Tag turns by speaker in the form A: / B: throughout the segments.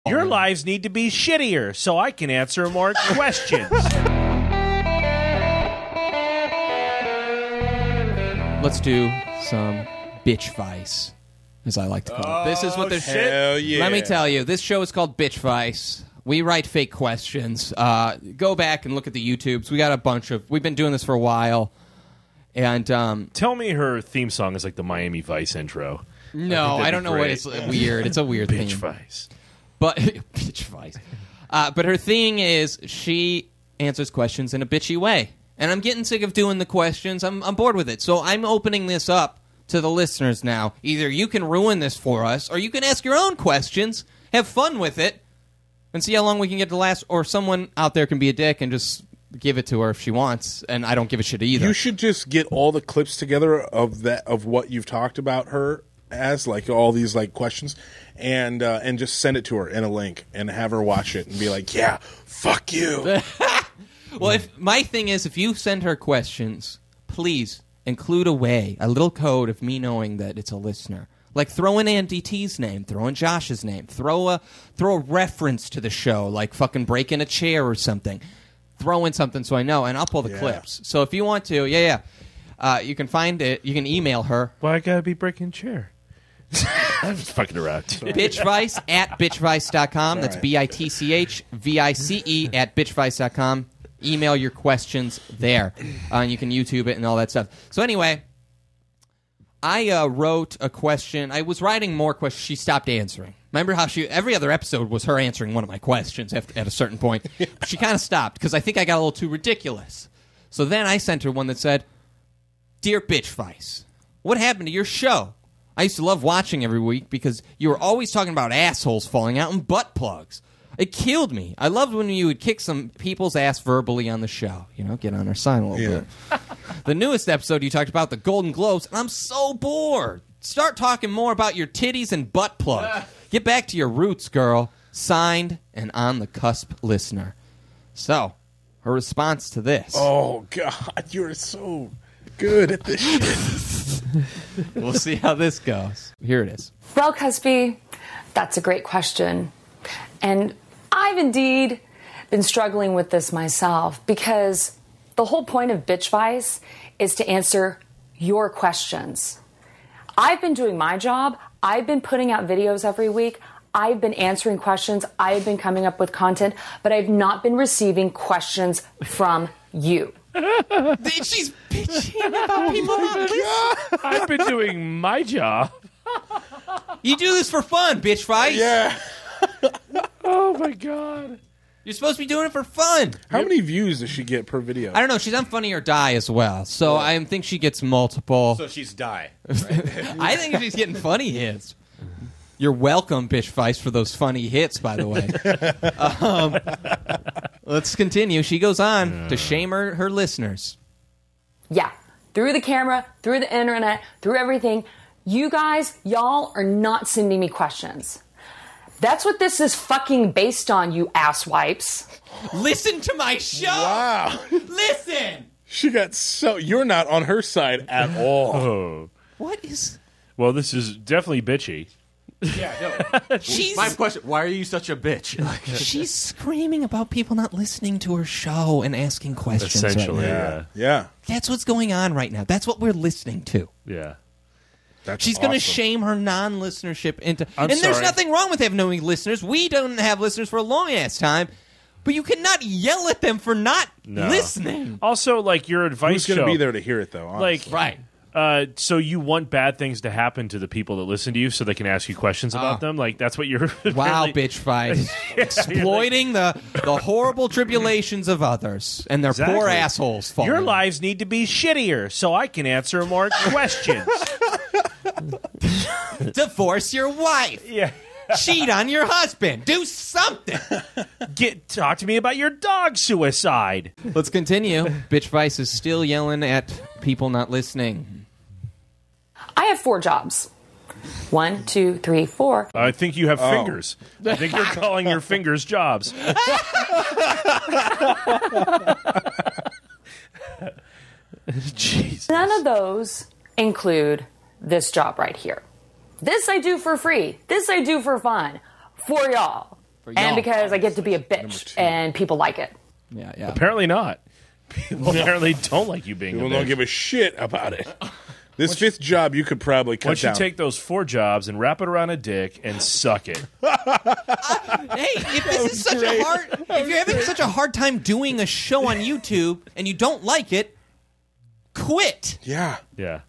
A: Your lives need to be shittier so I can answer more questions.
B: Let's do some Bitchvice, as I like to call it. This is what this shit.
C: Hell yeah.
B: Let me tell you, this show is called Bitchvice. We write fake questions. Go back and look at the YouTubes. We got a bunch of. We've been doing this for a while, and
A: Tell me her theme song is like the Miami Vice intro.
B: no, I don't know what it's weird. It's a weird thing.
A: Bitchvice.
B: But Bitchvice. But her thing is she answers questions in a bitchy way. And I'm getting sick of doing the questions. I'm bored with it. So I'm opening this up to the listeners now. Either you can ruin this for us, or you can ask your own questions, have fun with it, and see how long we can get to last. Or someone out there can be a dick and just give it to her if she wants, and I don't give a shit either.
C: You should just get all the clips together of what you've talked about her as, like all these like questions, and just send it to her in a link and have her watch it and be like, yeah, fuck you.
B: Well, my thing is, if you send her questions, please include a little code of me knowing that it's a listener. Like throw in Andy T's name, throw in Josh's name, throw a reference to the show, like fucking break in a chair or something. Throw in something so I know, and I'll pull the clips. So if you want to, you can find it. You can email her.
A: Why I gotta be breaking chair? I'm just fucking around.
B: Bitchvice at bitchvice.com. That's BITCHVICE at bitchvice.com. Email your questions there. And you can YouTube it and all that stuff. So anyway, I wrote a question. I was writing more questions. She stopped answering. Remember how every other episode was her answering one of my questions at a certain point. She kind of stopped because I think I got a little too ridiculous. So then I sent her one that said, Dear Bitchvice, what happened to your show? I used to love watching every week because you were always talking about assholes falling out and butt plugs. It killed me. I loved when you would kick some people's ass verbally on the show. You know, get on our side a little bit. The newest episode, you talked about the Golden Globes, and I'm so bored. Start talking more about your titties and butt plugs. Get back to your roots, girl. Signed, and on the cusp listener. So, her response to this.
C: Oh, God, you're so good at this shit.
B: We'll see how this goes. Here it is.
D: Well, Cuspy, that's a great question. And I've indeed been struggling with this myself because the whole point of Bitchvice is to answer your questions. I've been doing my job. I've been putting out videos every week. I've been answering questions. I've been coming up with content, but I've not been receiving questions from you.
B: She's bitching about people not listening.
A: I've been doing my job.
B: You do this for fun, Bitchvice.
C: Yeah.
A: Oh, my God.
B: You're supposed to be doing it for fun.
C: How many views does she get per video?
B: I don't know. She's on Funny or Die as well, so I think she gets multiple.
E: So she's Die.
B: Right? I think she's getting funny hits. You're welcome, Bitchvice, for those funny hits, by the way. Let's continue. She goes on to shame her listeners.
D: Yeah, through the camera, through the internet, through everything, you guys, y'all are not sending me questions. That's what this is fucking based on, you asswipes.
B: Listen to my show!
C: Wow.
B: Listen!
C: She got so... You're not on her side at all.
A: Oh.
B: What is...
A: Well, this is definitely bitchy.
E: Yeah, no.
B: She's...
E: My question, why are you such a bitch?
B: She's screaming about people not listening to her show and asking questions.
A: Essentially,
B: right now.
C: Yeah.
B: That's what's going on right now. That's what we're listening to.
A: Yeah.
C: That's
B: She's going to
C: awesome.
B: shame her non-listenership into...
A: I'm
B: and there's
A: sorry.
B: nothing wrong with having no listeners. We don't have listeners for a long-ass time. But you cannot yell at them for not listening.
A: Also, like, your advice
C: Who's going
A: show...
C: to be there to hear it, though? Honestly.
A: Like,
B: Right.
A: So you want bad things to happen to the people that listen to you so they can ask you questions about them? Like, that's what you're...
B: Wow, Bitchvice. Exploiting the horrible tribulations of others and their poor assholes falling.
A: Your lives need to be shittier so I can answer more questions.
B: Divorce your wife.
A: Yeah.
B: Cheat on your husband. Do something.
A: Talk to me about your dog suicide.
B: Let's continue. Bitchvice is still yelling at people not listening.
D: I have 4 jobs. 1, 2, 3, 4.
A: I think you have fingers. I think you're calling your fingers jobs. Jeez.
D: None of those include this job right here. This I do for free. This I do for fun. For y'all. and because I get to be a bitch and people like it.
B: Yeah.
A: Apparently not. People apparently don't like you being
C: People
A: a bitch.
C: don't give a shit about it. This fifth job you could probably cut
A: Why don't you
C: down.
A: take those 4 jobs and wrap it around a dick and suck it?
B: Hey, if you're having such a hard time doing a show on YouTube and you don't like it, quit.
C: Yeah.
A: Yeah.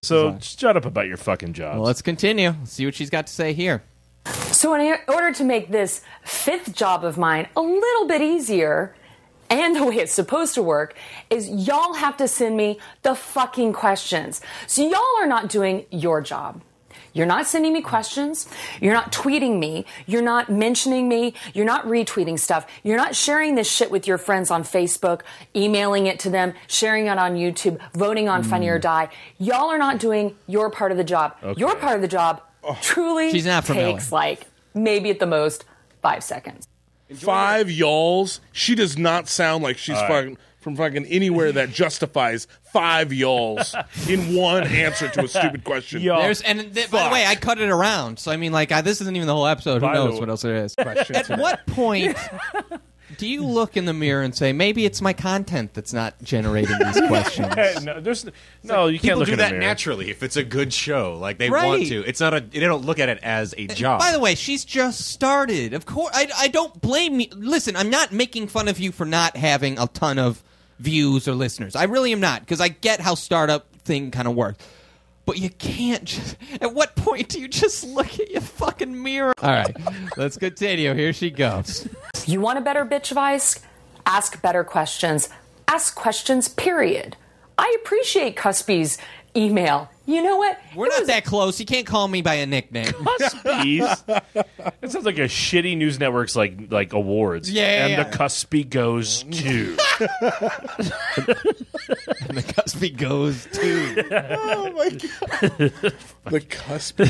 A: So shut up about your fucking jobs.
B: Well, let's continue. Let's see what she's got to say here.
D: So in order to make this 5th job of mine a little bit easier, and the way it's supposed to work, is y'all have to send me the fucking questions. So y'all are not doing your job. You're not sending me questions. You're not tweeting me. You're not mentioning me. You're not retweeting stuff. You're not sharing this shit with your friends on Facebook, emailing it to them, sharing it on YouTube, voting on Funny or Die. Y'all are not doing your part of the job.
A: Okay.
D: Your part of the job truly
B: She's not familiar.
D: takes maybe at the most 5 seconds.
C: 5 y'alls. She does not sound like she's from fucking anywhere that justifies 5 y'alls in one answer to a stupid question.
A: Y'all.
B: By the way, I cut it around. So, I mean, this isn't even the whole episode. Who
A: By the
B: knows
A: way-
B: what else there is?
C: Question
B: At
C: today.
B: what point do you look in the mirror and say, maybe it's my content that's not generating these questions?
A: No, you can't
E: People
A: look
E: do
A: in the
E: that
A: mirror.
E: naturally if it's a good show. Like they
B: Right.
E: want to. It's not a. They don't look at it as a job.
B: By the way, she's just started. Of course, I don't blame you. Listen, I'm not making fun of you for not having a ton of views or listeners. I really am not, because I get how startup thing kind of works. But you can't just... At what point do you just look at your fucking mirror? All right, let's continue. Here she goes.
D: You want a better Bitchvice? Ask better questions. Ask questions, period. I appreciate Cuspy's email. You know what?
B: We're not that close. You can't call me by a nickname.
A: Cuspies. That sounds like a shitty news network's like awards.
B: Yeah,
A: and
B: yeah.
A: the Cuspy goes to.
B: And the Cuspy goes to...
C: Oh my god. The cusp.
D: You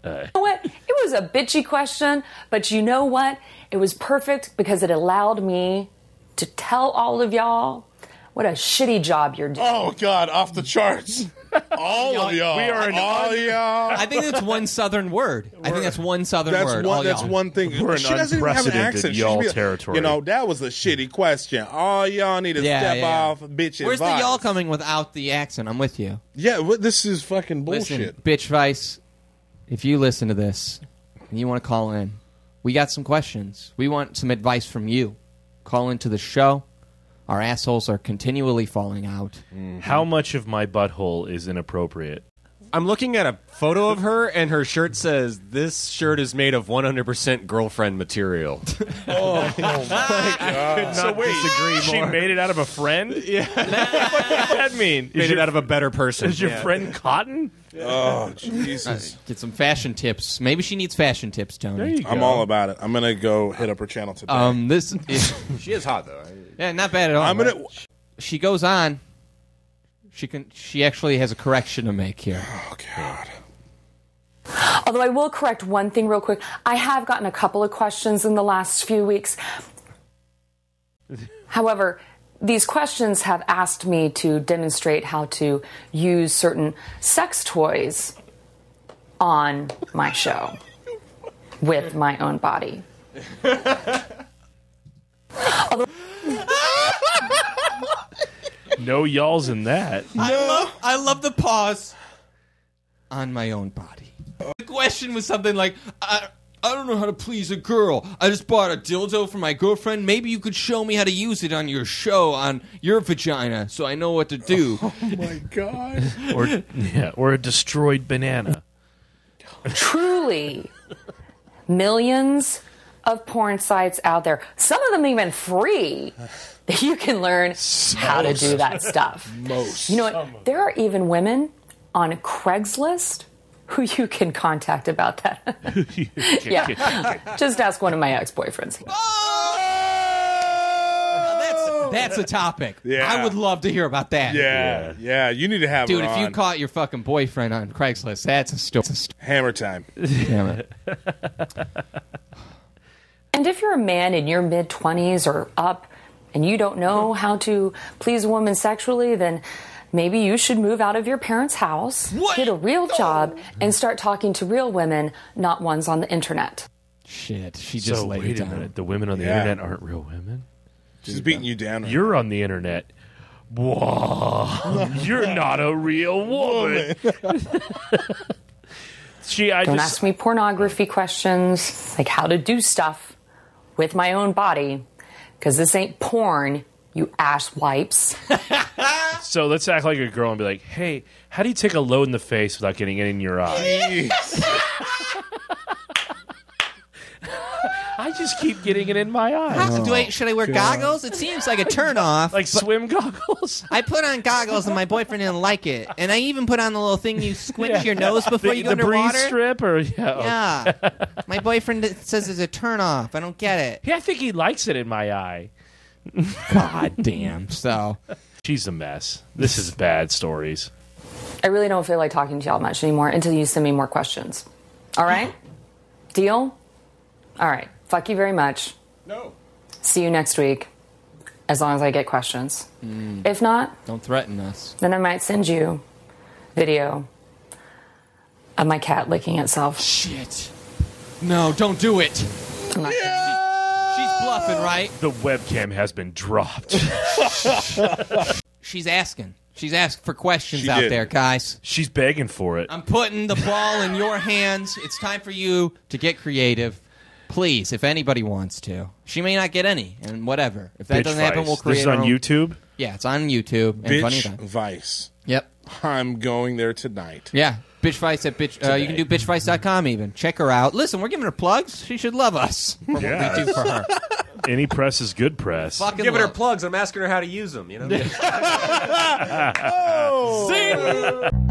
D: know what? It was a bitchy question, but you know what? It was perfect because it allowed me to tell all of y'all what a shitty job you're doing.
C: Oh god, off the charts. All of y'all.
A: We are an
C: all y'all.
B: I think that's one southern word. I think that's one southern word. all
C: That's
B: y'all.
C: one thing.
A: We're in
C: She doesn't even have an
A: unprecedented
C: accent. She
A: y'all
C: should be like,
A: territory.
C: You know, that was a shitty question. All y'all need to step off, bitch.
B: Where's the y'all coming without the accent? I'm with you.
C: Yeah, this is fucking bullshit.
B: Listen, Bitchvice, if you listen to this and you want to call in, we got some questions. We want some advice from you. Call into the show. Our assholes are continually falling out.
A: How much of my butthole is inappropriate?
E: I'm looking at a photo of her, and her shirt says, "This shirt is made of 100% girlfriend material."
C: Oh my god.
A: So wait, she made it out of a friend? Yeah. What does that mean?
E: Made it out of a better person.
A: Is your friend Cotton?
C: Oh Jesus.
B: Get some fashion tips. Maybe she needs fashion tips, Tony.
A: There you go.
C: I'm all about it. I'm gonna go hit up her channel today.
B: This is,
E: She is hot though.
B: yeah, not bad at all.
C: I'm gonna.
B: She goes on. She actually has a correction to make here.
C: Oh god.
D: Although I will correct one thing real quick. I have gotten a couple of questions in the last few weeks. However, these questions have asked me to demonstrate how to use certain sex toys on my show with my own body.
A: No y'alls in that.
B: I love the pause on my own body. The question was something like, I don't know how to please a girl. I just bought a dildo for my girlfriend. Maybe you could show me how to use it on your show, on your vagina, so I know what to do.
C: Oh my god.
A: Or a destroyed banana.
D: Truly, millions of porn sites out there, some of them even free, that you can learn how to do that stuff.
C: Most.
D: You know what? There are even women on Craigslist who you can contact about that. Yeah. Just ask one of my ex-boyfriends.
B: That's a topic.
C: Yeah.
B: I would love to hear about that.
C: Yeah. You need to have
B: Dude,
C: her
B: if you
C: on.
B: caught your fucking boyfriend on Craigslist, that's a story.
C: Hammer time.
B: Damn it.
D: And if you're a man in your mid-20s or up and you don't know how to please a woman sexually, then maybe you should move out of your parents' house, get a real job, and start talking to real women, not ones on the internet.
B: Shit, she just
A: So
B: laid it
A: wait a
B: down.
A: minute. The women on the
C: Yeah.
A: internet aren't real women?
C: She's beating you down. Right
A: You're on the internet. Whoa. You're not a real woman.
D: Don't ask me pornography questions, like how to do stuff with my own body, because this ain't porn, you ass wipes.
A: So let's act like a girl and be like, hey, how do you take a load in the face without getting it in your eye? I just keep getting it in my eye.
B: Should I wear goggles? It seems like a turnoff.
A: Like swim goggles?
B: I put on goggles and my boyfriend didn't like it. And I even put on the little thing you squinch your nose before you go
A: the
B: underwater.
A: breeze strip? Or, yeah.
B: Yeah. My boyfriend says it's a turnoff. I don't get it.
A: Yeah, I think he likes it in my eye.
B: God damn. So.
A: She's a mess. This is bad stories.
D: I really don't feel like talking to y'all much anymore until you send me more questions. All right? Deal? All right. Fuck you very much.
E: No.
D: See you next week, as long as I get questions. If not,
B: Don't threaten us.
D: then I might send you video of my cat licking itself.
B: Shit. No, don't do it.
D: I'm not
B: She's bluffing, right?
A: The webcam has been dropped.
B: She's asking. She's asking for questions
C: She
B: out
C: did.
B: there, guys.
A: She's begging for it.
B: I'm putting the ball in your hands. It's time for you to get creative. Please, if anybody wants to. She may not get any, and whatever. If that doesn't happen, we'll create
A: This is
B: our
A: on
B: own.
A: YouTube?
B: Yeah, it's on YouTube. And Funny Time.
C: Bitchvice.
B: Yep.
C: I'm going there tonight.
B: Yeah. Bitchvice at bitch. You can do bitchvice.com even. Check her out. Listen, we're giving her plugs. She should love us for what we do for her.
A: Any press is good press.
B: Fucking
E: Giving her
B: love.
E: plugs. I'm asking her how to use them. You know.
C: Oh.
B: Zing!